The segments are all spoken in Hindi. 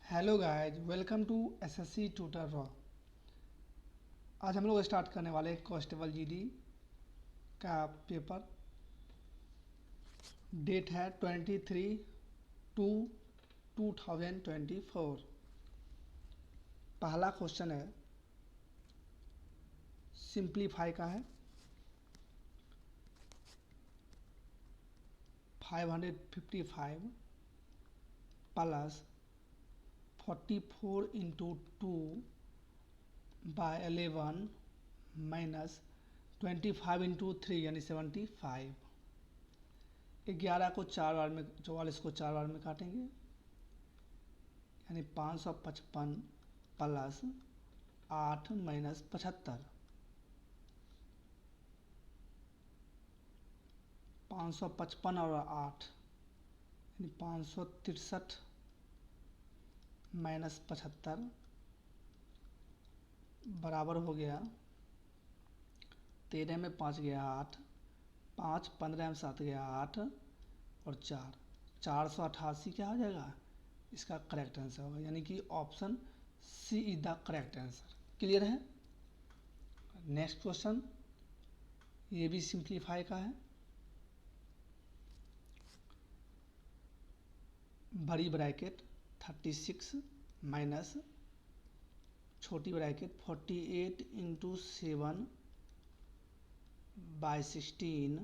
Hello guys, welcome to SSC tutor raw. आज हम लोग स्टार्ट करने वाले हैं कांस्टेबल जीडी का पेपर। डेट है 23/2/2024। पहला क्वेश्चन है सिंप्लीफाई का है। 555 प्लस 44 इंटू 2/11 माइनस 25 इंटू 3 यानी 75। 11 को 4 बार में, 44 को 4 बार में काटेंगे यानी 555 प्लस 8 माइनस 75। 555 और 8 यानी 563 माइनस 75 बराबर हो गया 13 में 5 गया 8, 5 15 में 7 गया 8 और 488 क्या हो जाएगा, इसका करेक्ट आंसर होगा। यानी कि option C is the correct answer. Clear है। नेक्स्ट क्वेश्चन ये भी सिंप्लीफाई का है। बड़ी ब्रैकेट 36 माइनस छोटी bracket 48 into 7/16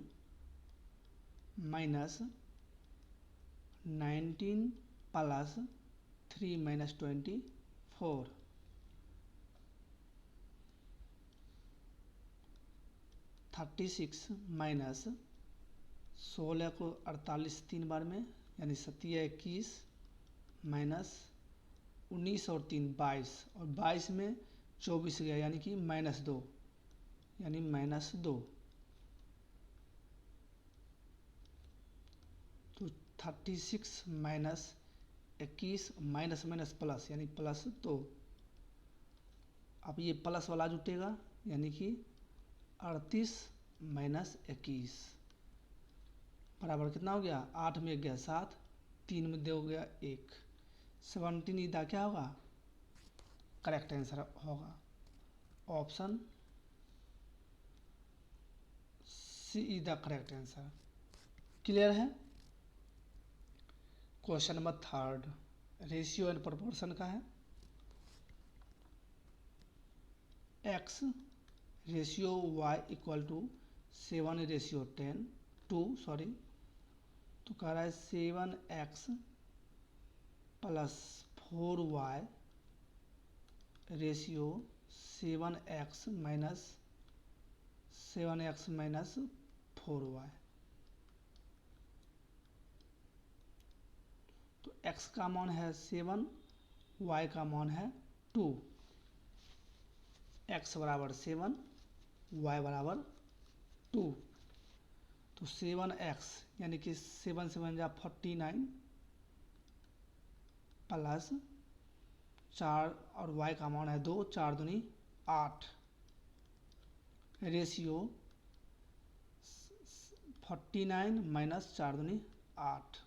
minus 19 plus 3 minus 24। 36 minus 16 को 48 3 बार में यानी 7 21 माइनस 19 और 3 22 और 22 में 24 गया यानी कि -2 यानी -2। तो 36 माइनस 21 माइनस माइनस प्लस यानी +2। अब ये प्लस वाला जुटेगा यानी कि 38 माइनस 21 बराबर कितना हो गया, 8 में 1 गया 7, 3 में 2 गया 1, 17 इधर क्या होगा, करेक्ट आंसर होगा option C is the correct answer. Clear है। Question number third ratio and proportion का है। x ratio y equal to 7/10 तो कह रहा है 7x plus 4y ratio 7x minus 4y। तो x का मान है 7, y का मान है 2। x बराबर 7, y बराबर 2। तो 7x यानी कि 7 7 जा 49 प्लस 4 और y का मान है 2, 4 दूनी 8 रेशियो 49 माइनस 4 दूनी 8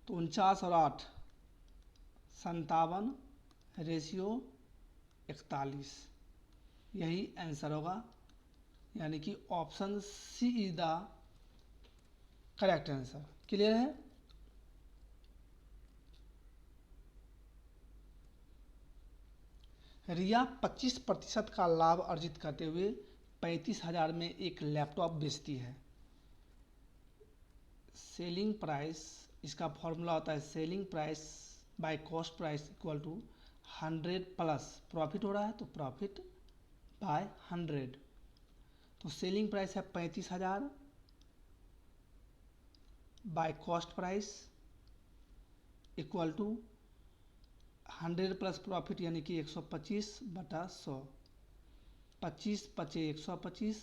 तो 49 और 8 57 रेशियो 41। यही आंसर होगा यानी कि option C is the correct answer. Clear है। रिया 25% का लाभ अर्जित करते हुए 35,000 में एक लैपटॉप बेचती है। सेलिंग प्राइस, इसका फॉर्मूला होता है selling price by cost price equal to 100 plus profit हो रहा है तो प्रॉफिट बाय 100। तो सेलिंग प्राइस है 35,000 by cost price equal to 100 plus profit यानी कि 125/100। 25 पचे 125,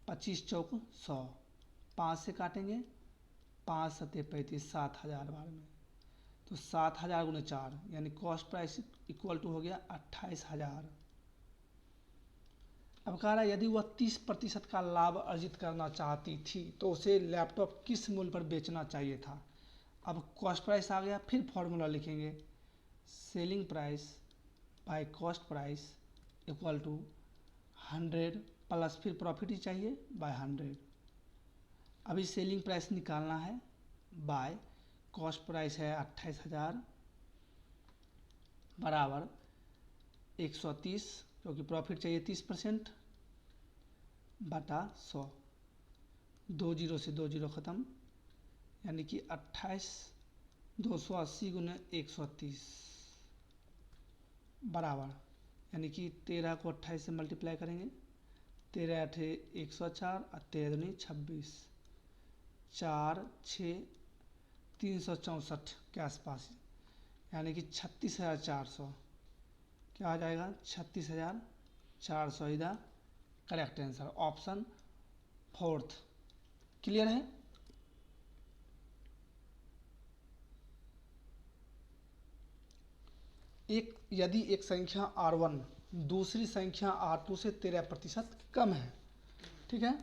25 चौक 100, 5 से काटेंगे 5 सत्ते 35, 7,000 बार में तो 7,000 गुणे 4 यानी कॉस्ट प्राइस इक्वल टू हो गया 28,000। अब कह रहा है यदि वह 30% का लाभ अर्जित करना चाहती थी तो उसे लैपटॉप किस मूल्य पर बेचना चाहिए था। अब कॉस्ट प्राइस आ गया, फिर फॉर्मूला लिखेंगे selling price by cost price equal to 100 plus फिर प्रॉफिट ही चाहिए बाय 100। अभी सेलिंग प्राइस निकालना है बाय कॉस्ट प्राइस है 28,000 बराबर 130, क्योंकि प्रॉफिट चाहिए 30% बटा 100। 2 जीरो से 2 जीरो ख़त्म, यानी कि 28 280 गुने 130 बराबर, यानी कि 13 को 28 से मल्टीप्लाई करेंगे, 13 अठे 104 और 13 दूनी 26, 4 6 364 के आसपास, यानी कि 36,400 क्या आ जाएगा, 36,400 is the correct answer, option 4। Clear है? यदि एक संख्या R1 दूसरी संख्या R2 से 13% कम है, ठीक है,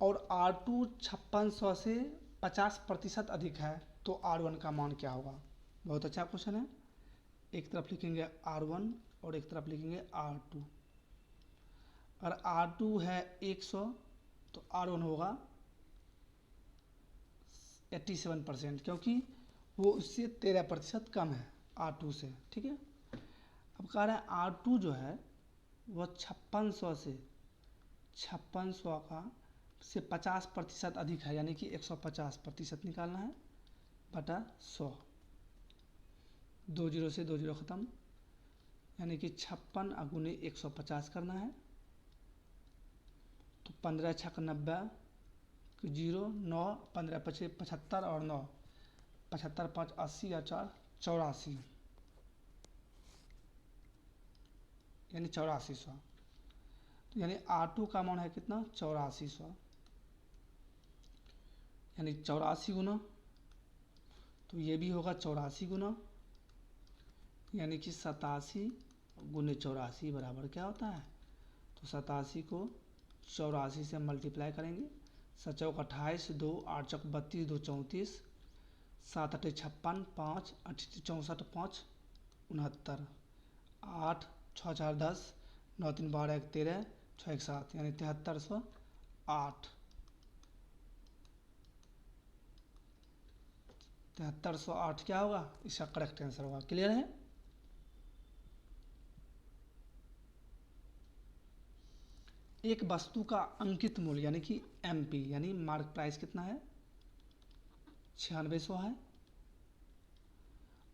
और R2 5600 से 50% अधिक है, तो R1 का मान क्या होगा? बहुत अच्छा क्वेश्चन है। एक तरफ लिखेंगे R1 और एक तरफ लिखेंगे R2। और R2 है 100 तो R1 होगा 87%, क्योंकि वो उससे 13% कम है R2 से, ठीक है। अब कह रहा है R2 जो है वह 5600 से 5600 का से 50% अधिक है, यानी कि 150% निकालना है बटा 100। 2 जीरो से 2 जीरो ख़त्म, यानी कि 56 गुने 150 करना है, तो 15 छक 90 0 9 15 पचे 75 और 9 75 5 80 और 4 84, यानी 8400। तो यानी R2 का मान है कितना, 8400, यानी 84 गुना, तो ये भी होगा 84 गुना, यानी कि 87 गुने 84 बराबर क्या होता है, तो 87 को 84 से मल्टीप्लाई करेंगे, 7 चौक 28, 2 8 चौक 32, 2 34, 7 अठे 56, 5 8 64, 5 69, 8 6 4 10, 9 3 12 1 13, 6 1 7, यानी 7308। 7308 क्या होगा, इसका करेक्ट आंसर होगा। क्लियर है? एक वस्तु का अंकित मूल्य यानी कि MP यानी मार्क प्राइस कितना है, 9600 है,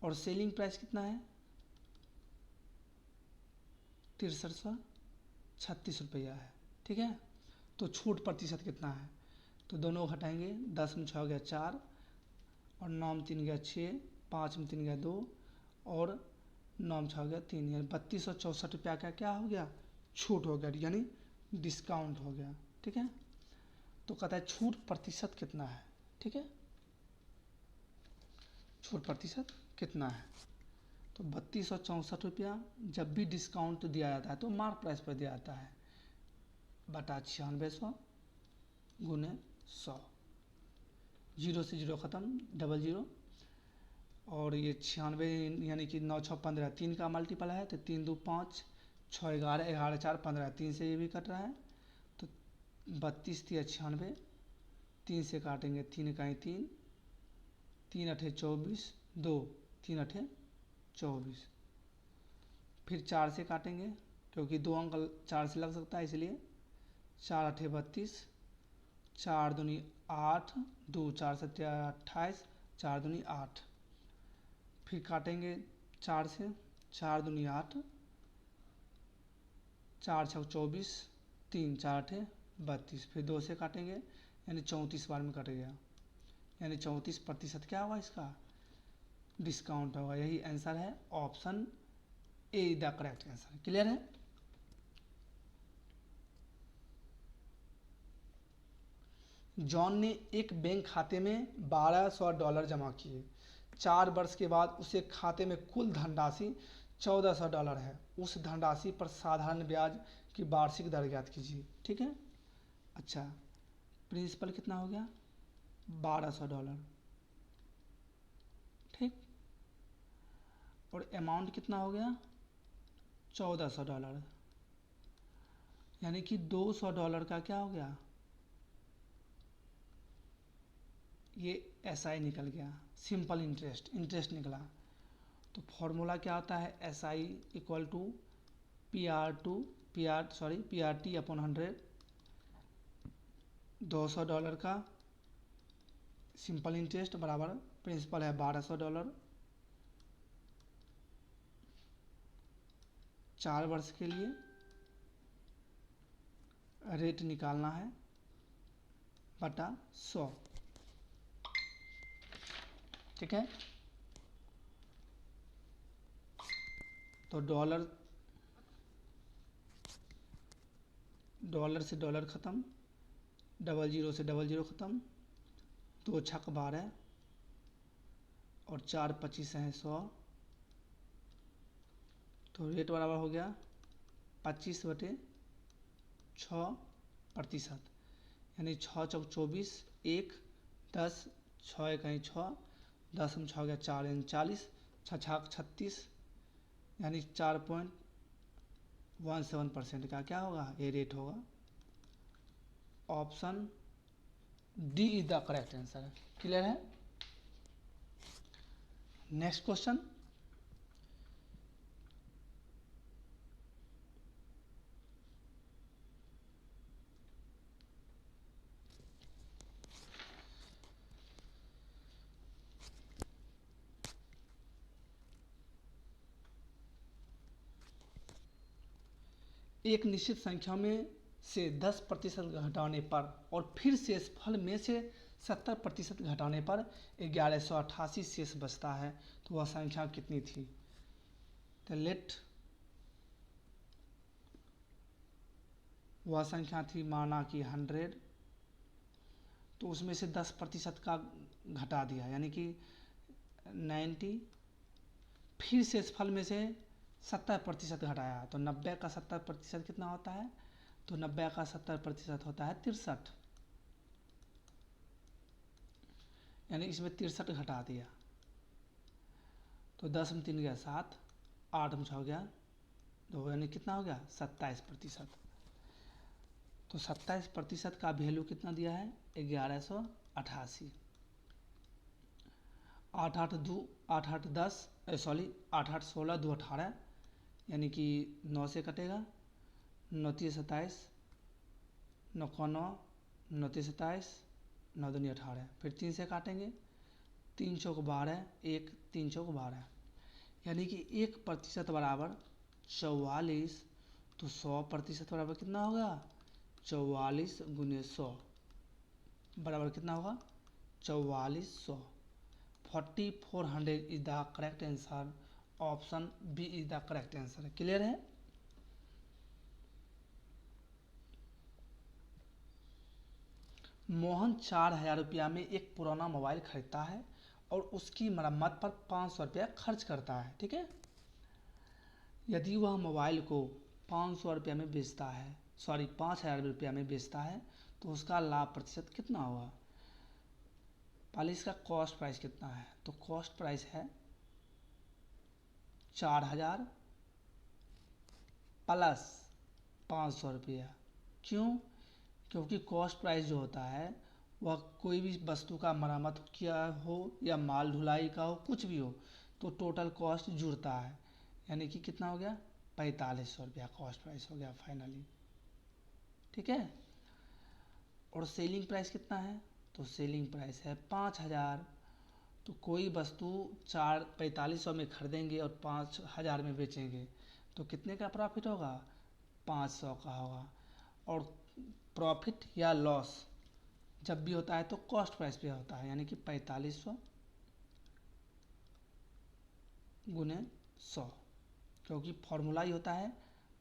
और सेलिंग प्राइस कितना है 6336 रुपया है, ठीक है। तो छूट प्रतिशत कितना है, तो दोनों घटाएंगे, 10 में 6 गया 4 और 9 में 3 गया 6, 5 में 3 गया 2 और 9 में 6 गया 3, यानी 3264 रुपया का क्या हो गया, छूट हो गया, यानी डिस्काउंट हो गया, ठीक है। तो कहता है छूट प्रतिशत कितना है, ठीक है, छूट प्रतिशत कितना है, तो 3264 रुपया जब भी डिस्काउंट दिया जाता है तो मार्क प्राइस पर दिया जाता है बटा 9600 गुने 100। 0 से 0 ख़त्म, डबल 0, और ये 96 यानी कि 9 6 15 3 का मल्टीपल है, तो 3 2 5 6 11 11 4 15, 3 से ये भी कट रहा है, तो 32 3 96, 3 से काटेंगे 3 का 3, 3 अठे 24, 2 3 अठे 24, फिर 4 से काटेंगे क्योंकि 2 अंक 4 से लग सकता है, इसलिए 4 अठे 32, 4 दूनी 8, 2 4 7 28, 4 दूनी 8, फिर काटेंगे 4 से, 4 दूनी 8, 4 6 24, 3 4 अठे 32, फिर 2 से काटेंगे, यानी 34 बार में कट गया, यानी 34% क्या होगा, इसका डिस्काउंट होगा। यही आंसर है, option A the correct answer. Clear है? जॉन ने एक बैंक खाते में $1200 जमा किए, 4 वर्ष के बाद उसे खाते में कुल धनराशि $1400 है, उस धनराशि पर साधारण ब्याज की वार्षिक दर ज्ञात कीजिए, ठीक है। अच्छा, प्रिंसिपल कितना हो गया $1200, और अमाउंट कितना हो गया $1400, यानी कि $200 का क्या हो गया, ये SI निकल गया, सिंपल इंटरेस्ट निकला। तो फॉर्मूला क्या होता है, SI equal to PRT upon 100, $200 का सिंपल इंटरेस्ट बराबर प्रिंसिपल है $1200, 4 वर्ष के लिए रेट निकालना है बटा 100, ठीक है। तो डॉलर से डॉलर ख़त्म, 00 से 00 ख़त्म, 2 छक 12 और 4 25 हैं 100, तो रेट बराबर हो गया 25/6%, यानी 6 चौक 24, 1 10, 6 1 6, 10 में 6 हो गया 4 40, 6 छाक 36, यानी 4.17% का क्या होगा, ये रेट होगा। Option D is the correct answer. Clear है। नेक्स्ट क्वेश्चन, एक निश्चित संख्या में से 10% घटाने पर और फिर शेषफल में से 70% घटाने पर 1188 शेष बचता है, तो वह संख्या कितनी थी। तो लेट वह संख्या थी माना कि 100, तो उसमें से 10% का घटा दिया, यानी कि 90, फिर शेषफल में से 70% घटाया, तो 90 का 70% कितना होता है, तो 90 का 70% होता है 63, यानी इसमें 63 घटा दिया, तो 10 में 3 गया 7, 8 में 6 हो गया 2, यानी कितना हो गया 27%। तो 27% का वैल्यू कितना दिया है 1188। 8 8 10 सॉरी 8 8 16 2 18, यानी कि 9 से कटेगा, 9 3 27, 9 को 9, 9 3 27, 9 दूनी 18, फिर 3 से काटेंगे, 3 चौक 12, 1 3 चौक 12, यानी कि 1% बराबर 44, तो 100% बराबर कितना होगा 44 गुने 100 बराबर कितना होगा 4400। 4400 is the correct answer. Option B is the correct answer. Clear है। मोहन 4000 रुपया में एक पुराना मोबाइल खरीदता है और उसकी मरम्मत पर 500 रुपया खर्च करता है, ठीक है। यदि वह मोबाइल को 500 रुपया में बेचता है, सॉरी 5000 रुपया में बेचता है, तो उसका लाभ प्रतिशत कितना होगा। पहले इसका कॉस्ट प्राइस कितना है, तो कॉस्ट प्राइस है 4000 प्लस 500 रुपया। क्यों, क्योंकि कॉस्ट प्राइस जो होता है वह कोई भी वस्तु का मरम्मत किया हो या माल ढुलाई का हो, कुछ भी हो, तो टोटल कॉस्ट जुड़ता है, यानी कि कितना हो गया 4500 रुपया कॉस्ट प्राइस हो गया फाइनली, ठीक है। और सेलिंग प्राइस कितना है, तो सेलिंग प्राइस है 5000। तो कोई वस्तु 4500 में खरीदेंगे और 5000 में बेचेंगे, तो कितने का प्रॉफिट होगा 500 का होगा। और प्रॉफिट या लॉस जब भी होता है तो कॉस्ट प्राइस पे होता है, यानी कि 4500 गुने 100, क्योंकि फॉर्मूला ही होता है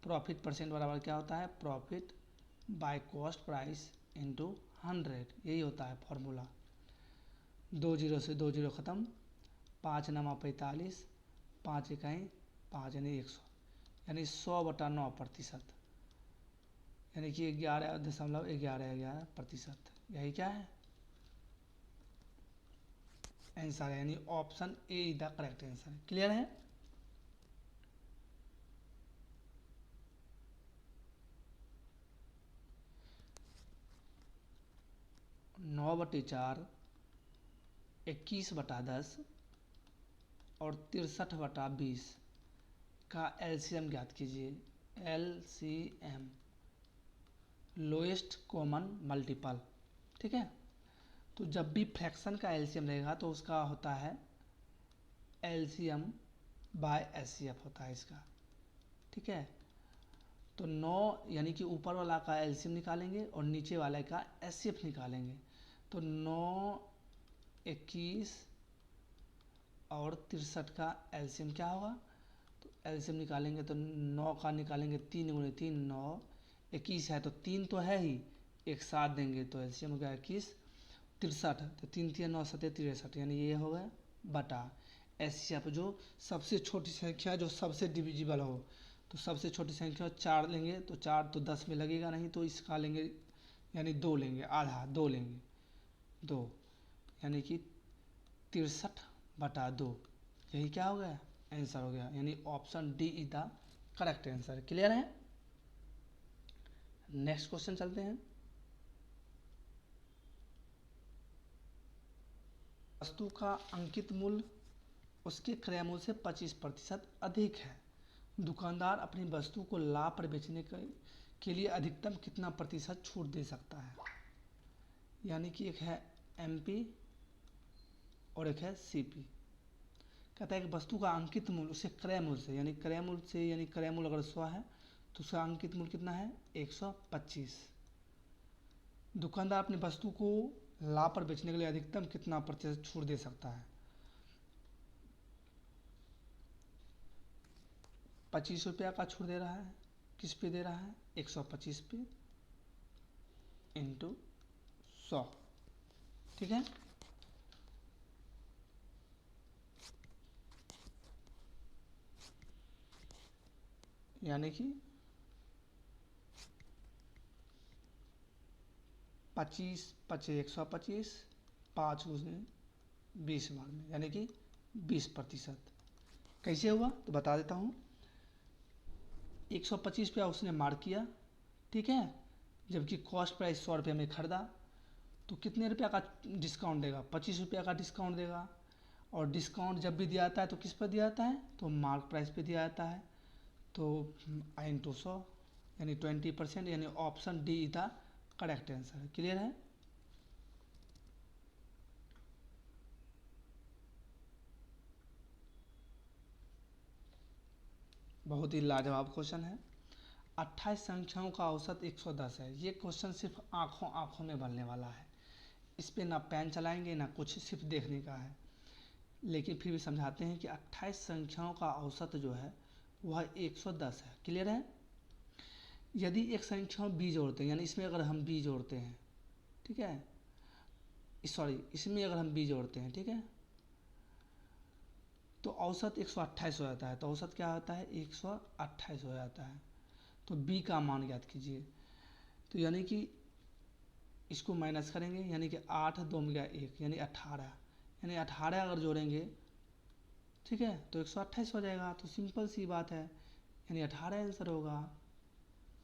प्रॉफिट परसेंट बराबर क्या होता है profit by cost price into 100, यही होता है फॉर्मूला। 2 0 से 2 0 ख़त्म, 5 9 45, 5 इकाई 5 यानी 100, यानी 100/9%, यानी कि 11.11%, यही क्या है आंसर है, यानी option A is the correct answer. Clear है। 9/4, 21/10 और 63/20 का एलसीएम ज्ञात कीजिए। LCM lowest common multiple. ठीक है, तो जब भी फ्रैक्शन का एलसीएम रहेगा तो उसका होता है एलसीएम बाय एचसीएफ होता है इसका। ठीक है, तो 9 यानी कि ऊपर वाला का एलसीएम निकालेंगे और नीचे वाले का एचसीएफ निकालेंगे। तो 9, 21 और 63 का एलसीएम क्या होगा, तो एलसीएम निकालेंगे तो 9 का निकालेंगे 3 × 3 9, 21 है तो 3 तो है ही, एक साथ देंगे तो एलसीएम हो गया 21, 63 तो 3 3 9 7 63, यानी ये हो गया बटा एचसीएफ जो सबसे छोटी संख्या जो सबसे डिविजिबल हो। तो सबसे छोटी संख्या 4 लेंगे तो 4 तो 10 में लगेगा नहीं, तो इसका लेंगे यानी 2 लेंगे, आधा 2 लेंगे 2, यानी कि 63/2। यही क्या हो गया, आंसर हो गया, यानी option D is the correct answer. Clear है। नेक्स्ट क्वेश्चन चलते हैं। वस्तु का अंकित मूल्य उसके क्रय मूल्य से 25% अधिक है। दुकानदार अपनी वस्तु को लाभ पर बेचने के लिए अधिकतम कितना प्रतिशत छूट दे सकता है। यानी कि एक है एमपी और एक है सीपी। कहता है कि वस्तु का अंकित मूल्य उसके क्रय मूल्य से, यानी क्रय मूल्य से, यानी क्रय मूल्य अगर 100 है तो उसका अंकित मूल्य कितना है 125। दुकानदार अपनी वस्तु को लाभ पर बेचने के लिए अधिकतम कितना प्रतिशत छूट दे सकता है। 25 रुपया का छूट दे रहा है, किस पे दे रहा है 125 पे इंटू 100। ठीक है, यानी कि 25 × 125 5 × 20 बार में, यानी कि 20%। कैसे हुआ तो बता देता हूँ। 125 रुपया उसने मार्क किया, ठीक है, जबकि कॉस्ट प्राइस 100 रुपये में खरीदा, तो कितने रुपया का डिस्काउंट देगा, 25 रुपया का डिस्काउंट देगा। और डिस्काउंट जब भी दिया जाता है तो किस पर दिया जाता है, तो मार्क प्राइस पे दिया जाता है, तो इंटू 100 यानी 20%, यानी option D is the correct answer. Clear है। बहुत ही लाजवाब क्वेश्चन है। 28 संख्याओं का औसत 110 है। ये क्वेश्चन सिर्फ आंखों आंखों में बनने वाला है, इस पर ना पेन चलाएंगे ना कुछ, सिर्फ देखने का है। लेकिन फिर भी समझाते हैं कि 28 संख्याओं का औसत जो है वह 110 है। क्लियर है। यदि एक संख्या में b जोड़ते हैं, यानी इसमें अगर हम b जोड़ते हैं, ठीक है, सॉरी इसमें अगर हम b जोड़ते हैं, ठीक है, तो औसत 128 हो जाता है। तो औसत क्या होता है 128 हो जाता है। तो b का मान ज्ञात कीजिए। तो यानी कि इसको माइनस करेंगे, यानी कि 8 2 में गया 1, यानी 18, यानी 18 अगर जोड़ेंगे, ठीक है, तो 128 हो जाएगा। तो सिंपल सी बात है, यानी 18 आंसर होगा।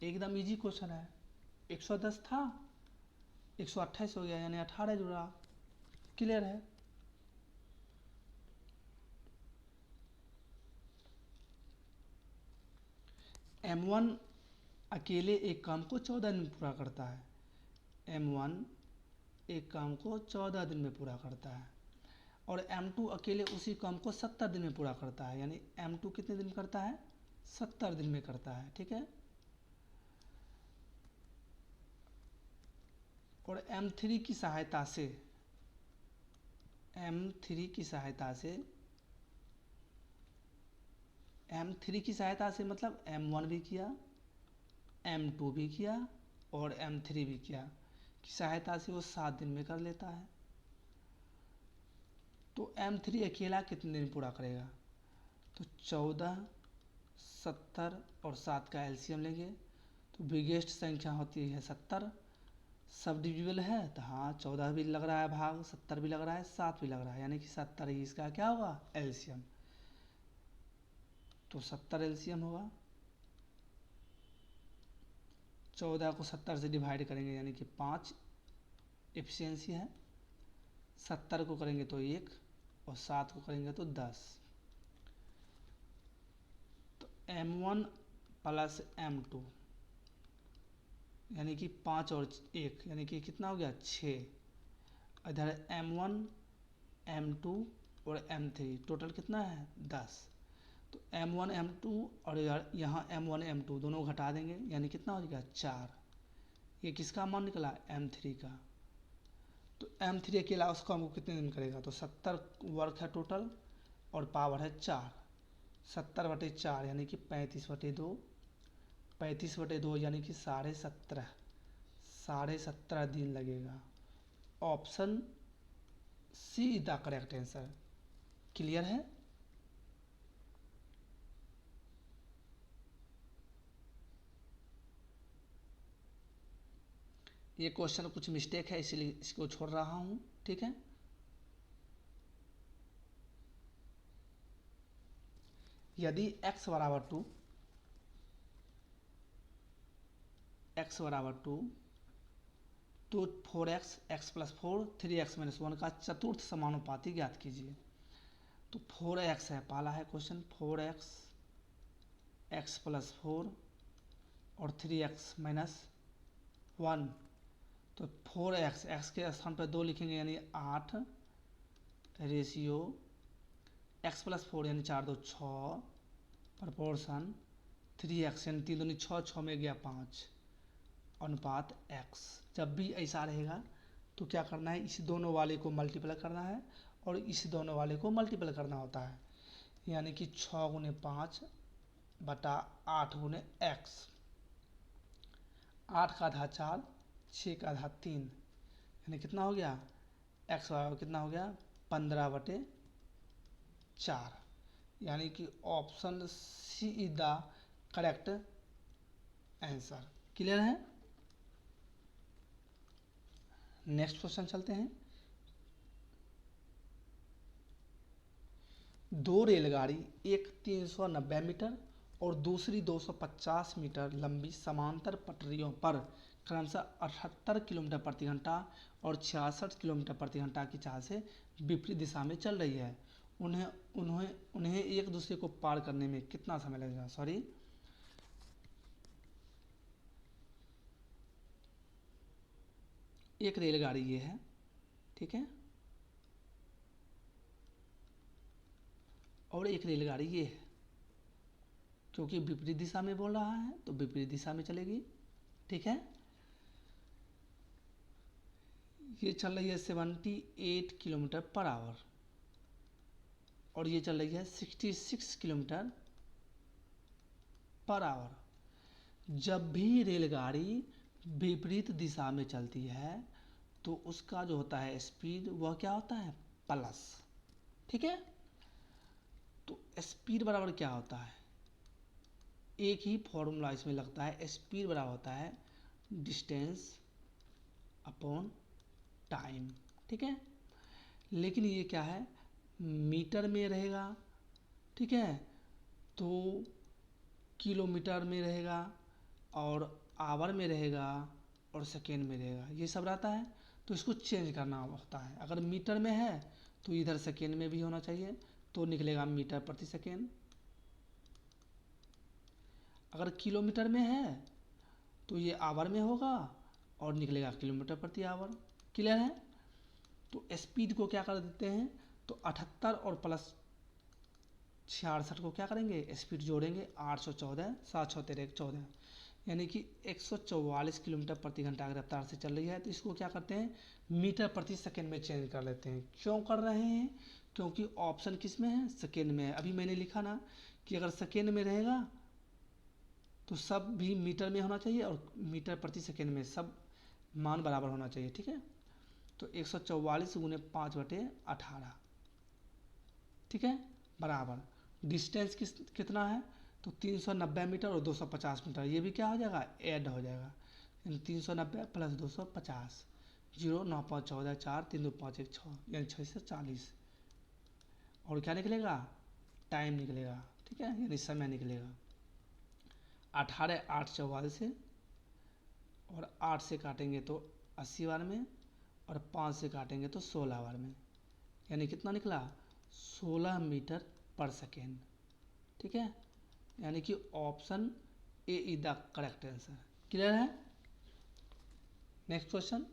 एकदम इजी क्वेश्चन है। 110 था, 128 हो गया, यानी 18 जुड़ा। क्लियर है। M1 अकेले एक काम को 14 दिन में पूरा करता है। M1 एक काम को 14 दिन में पूरा करता है, और M2 अकेले उसी काम को 70 दिन में पूरा करता है। यानी M2 कितने दिन में करता है, 70 दिन में करता है। ठीक है, और M3 की सहायता से, M3 की सहायता से, M3 की सहायता से मतलब M1 भी किया, M2 भी किया और M3 भी किया, की सहायता से वो 7 दिन में कर लेता है। तो M3 अकेला कितने दिन पूरा करेगा, तो 14, 70 और 7 का एलसीएम लेंगे, तो बिगेस्ट संख्या होती है 70। सब डिविजिबल है तो हाँ 14 भी लग रहा है भाग, 70 भी लग रहा है, 7 भी लग रहा है, यानी कि 70 ही इसका क्या होगा एलसीएम। तो 70 एलसीएम होगा। 14 को 70 से डिवाइड करेंगे, यानी कि 5 एफिशिएंसी है। 70 को करेंगे तो 1 और 7 को करेंगे तो 10। तो m1 प्लस m2 यानी कि 5 और 1 यानी कि कितना हो गया 6। इधर m1 m2 और m3 टोटल कितना है 10। तो m1 m2 और यहाँ m1 m2 दोनों घटा देंगे यानी कितना हो जाएगा 4। ये किसका मान निकला m3 का। तो m3 अकेला उसका हमको कितने दिन करेगा, तो 70 वर्क है टोटल और पावर है 4। 70/4 यानी कि 35/2। 35/2 यानी कि 17.5 दिन लगेगा। Option C is the correct answer. Clear है। ये क्वेश्चन कुछ मिस्टेक है इसलिए इसको छोड़ रहा हूँ, ठीक है। यदि x बराबर 2 तो 4x x plus 4 3x minus 1 का चतुर्थ समानुपाती ज्ञात कीजिए। तो 4x है, पहला है क्वेश्चन 4x x प्लस 4 और 3x माइनस 1। तो 4x x के स्थान पर 2 लिखेंगे यानी 8 रेशियो x प्लस 4 यानी 4 2 6 प्रपोर्शन 3x यानी 3 दूनी 6 6 में गया 5 अनुपात x। जब भी ऐसा रहेगा तो क्या करना है, इस दोनों वाले को मल्टीप्लाई करना है और इस दोनों वाले को मल्टीप्लाई करना होता है। यानी कि 6 गुने 5 बटा 8 गुने x। 8 का आधा 4, 6 का आधा 3 यानी कितना हो गया x बराबर कितना हो गया 15/4। यानी कि option C is the correct answer. Clear है। नेक्स्ट क्वेश्चन चलते हैं। दो रेलगाड़ी एक 390 मीटर और दूसरी 250 मीटर लंबी समांतर पटरियों पर क्रमशः 78 किलोमीटर प्रति घंटा और 66 किलोमीटर प्रति घंटा की चाल से विपरीत दिशा में चल रही है। उन्हें एक दूसरे को पार करने में कितना समय लगेगा। सॉरी, एक रेलगाड़ी ये है, ठीक है, और एक रेलगाड़ी ये है। क्योंकि विपरीत दिशा में बोल रहा है तो विपरीत दिशा में चलेगी, ठीक है। ये चल रही है 78 किलोमीटर पर आवर और ये चल रही है 66 किलोमीटर पर आवर। जब भी रेलगाड़ी विपरीत दिशा में चलती है तो उसका जो होता है स्पीड वह क्या होता है प्लस, ठीक है। तो स्पीड बराबर क्या होता है, एक ही फॉर्मूला इसमें लगता है। स्पीड बराबर होता है डिस्टेंस अपॉन टाइम, ठीक है। लेकिन ये क्या है मीटर में रहेगा, ठीक है, तो किलोमीटर में रहेगा और आवर में रहेगा और सेकेंड में रहेगा, ये सब रहता है। तो इसको चेंज करना होता है। अगर मीटर में है तो इधर सेकेंड में भी होना चाहिए, तो निकलेगा मीटर प्रति सेकेंड। अगर किलोमीटर में है तो ये आवर में होगा और निकलेगा किलोमीटर प्रति आवर। क्लियर है। तो स्पीड को क्या कर देते हैं, तो 78 और प्लस 66 को क्या करेंगे स्पीड जोड़ेंगे, 814 7 6 13 14 यानी कि 144 किलोमीटर प्रति घंटा की रफ्तार से चल रही है। तो इसको क्या करते हैं मीटर प्रति सेकेंड में चेंज कर लेते हैं। क्यों कर रहे हैं, क्योंकि ऑप्शन किस में है सेकेंड में है। अभी मैंने लिखा ना कि अगर सेकेंड में रहेगा तो सब भी मीटर में होना चाहिए और मीटर प्रति सेकेंड में सब मान बराबर होना चाहिए, ठीक है। तो 144 गुने 5/18, ठीक है, बराबर डिस्टेंस कितना है, तो 390 मीटर और 250 मीटर। ये भी क्या हो जाएगा ऐड हो जाएगा, यानी 390 प्लस 250 0 9 5 14 4 3 2 5 1 6 यानी 6 से 40 और क्या निकलेगा टाइम निकलेगा, ठीक है, यानी समय निकलेगा। 18 8 44 से और 8 से काटेंगे तो 80 बार में और 5 से काटेंगे तो 16 बार में, यानी कितना निकला 16 मीटर पर सेकेंड। ठीक है, यानी कि option A is the correct answer. Clear है। नेक्स्ट क्वेश्चन,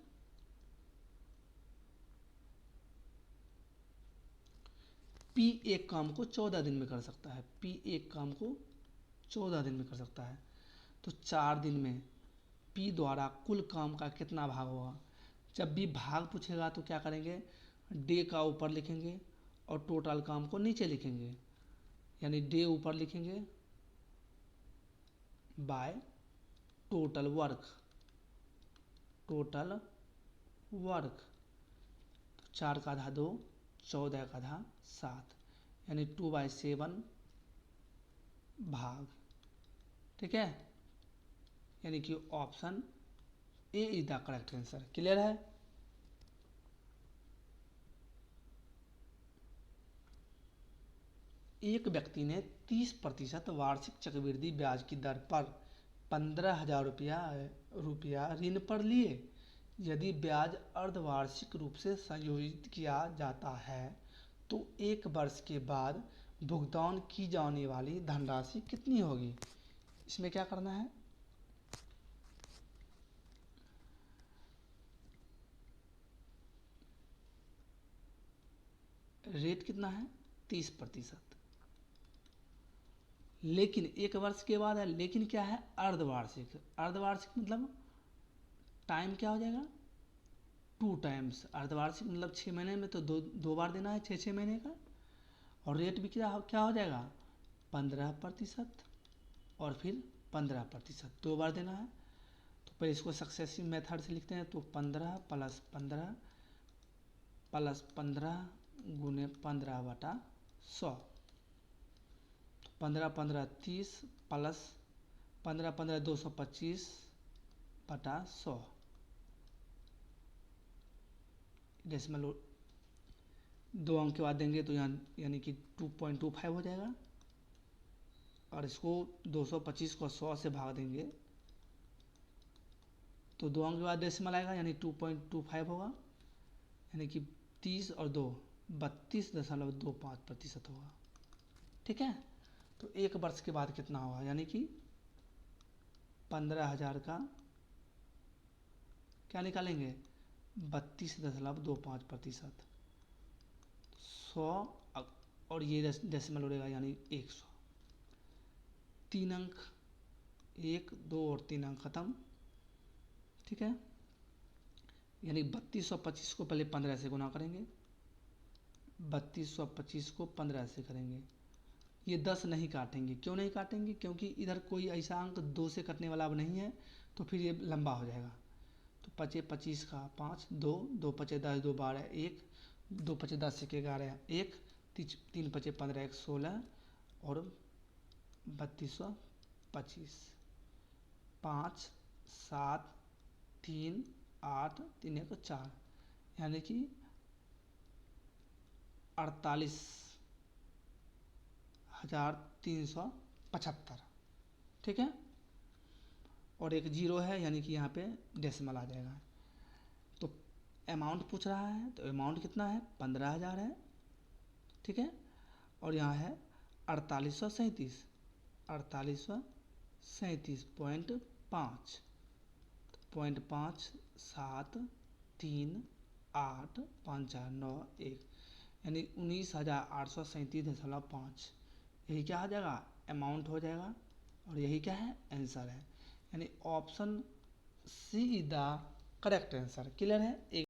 पी एक काम को 14 दिन में कर सकता है। पी एक काम को 14 दिन में कर सकता है, तो 4 दिन में पी द्वारा कुल काम का कितना भाग होगा। जब भी भाग पूछेगा तो क्या करेंगे, डे का ऊपर लिखेंगे और टोटल काम को नीचे लिखेंगे, यानी डे ऊपर लिखेंगे by total work. Total work 4 का आधा 2, 14 का आधा 7, यानी 2/7 भाग। ठीक है, यानी कि option A is the correct answer. Clear है। एक व्यक्ति ने 30% वार्षिक चक्रवृद्धि ब्याज की दर पर 15,000 रुपया ऋण पर लिए। यदि ब्याज अर्धवार्षिक रूप से संयोजित किया जाता है तो 1 वर्ष के बाद भुगतान की जाने वाली धनराशि कितनी होगी। इसमें क्या करना है, रेट कितना है 30%, लेकिन 1 वर्ष के बाद है, लेकिन क्या है अर्धवार्षिक। अर्धवार्षिक मतलब टाइम क्या हो जाएगा 2 टाइम्स। अर्धवार्षिक मतलब 6 महीने में तो दो बार देना है 6 महीने का, और रेट भी क्या हो जाएगा 15% और फिर 15%, 2 बार देना है। तो पहले इसको सक्सेसिव मेथड से लिखते हैं, तो 15 + 15 + 15 गुने 15/100, 15 30 प्लस 15 225/100 डेसिमल 2 अंक के बाद देंगे तो यहाँ यानी कि 2.25 हो जाएगा, और इसको 225 को 100 से भाग देंगे तो 2 अंक के बाद डेसिमल आएगा, यानी 2.25 होगा, यानी कि 30 और 2 32.25% होगा। ठीक है, तो 1 वर्ष के बाद कितना होगा, यानी कि 15,000 का क्या निकालेंगे 32.25%, 100 और ये डेसिमल उड़ेगा यानी 100। 3 अंक 1 2 और 3 अंक खत्म। ठीक है, यानी 3225 को पहले 15 से गुना करेंगे, 3225 को 15 से करेंगे, ये 10 नहीं काटेंगे। क्यों नहीं काटेंगे, क्योंकि इधर कोई ऐसा अंक 2 से कटने वाला अब नहीं है, तो फिर ये लंबा हो जाएगा। तो 25 का 5 2 2 5 10 2 12 1 2 5 10 1 11 1 3 5 15 1 16 और 3225 5 7 3 8 3 1 4, यानी कि 48,375। ठीक है, और एक जीरो है, यानी कि यहाँ पे डेसिमल आ जाएगा। तो अमाउंट पूछ रहा है, तो अमाउंट कितना है 15,000 है। ठीक है, और यहाँ है 4837 4837.5 0.5 7 3 8 5 4 9 1, यानी 19,837.5। यही क्या हो जाएगा अमाउंट हो जाएगा, और यही क्या है आंसर है, यानी option C is the correct answer. Clear है।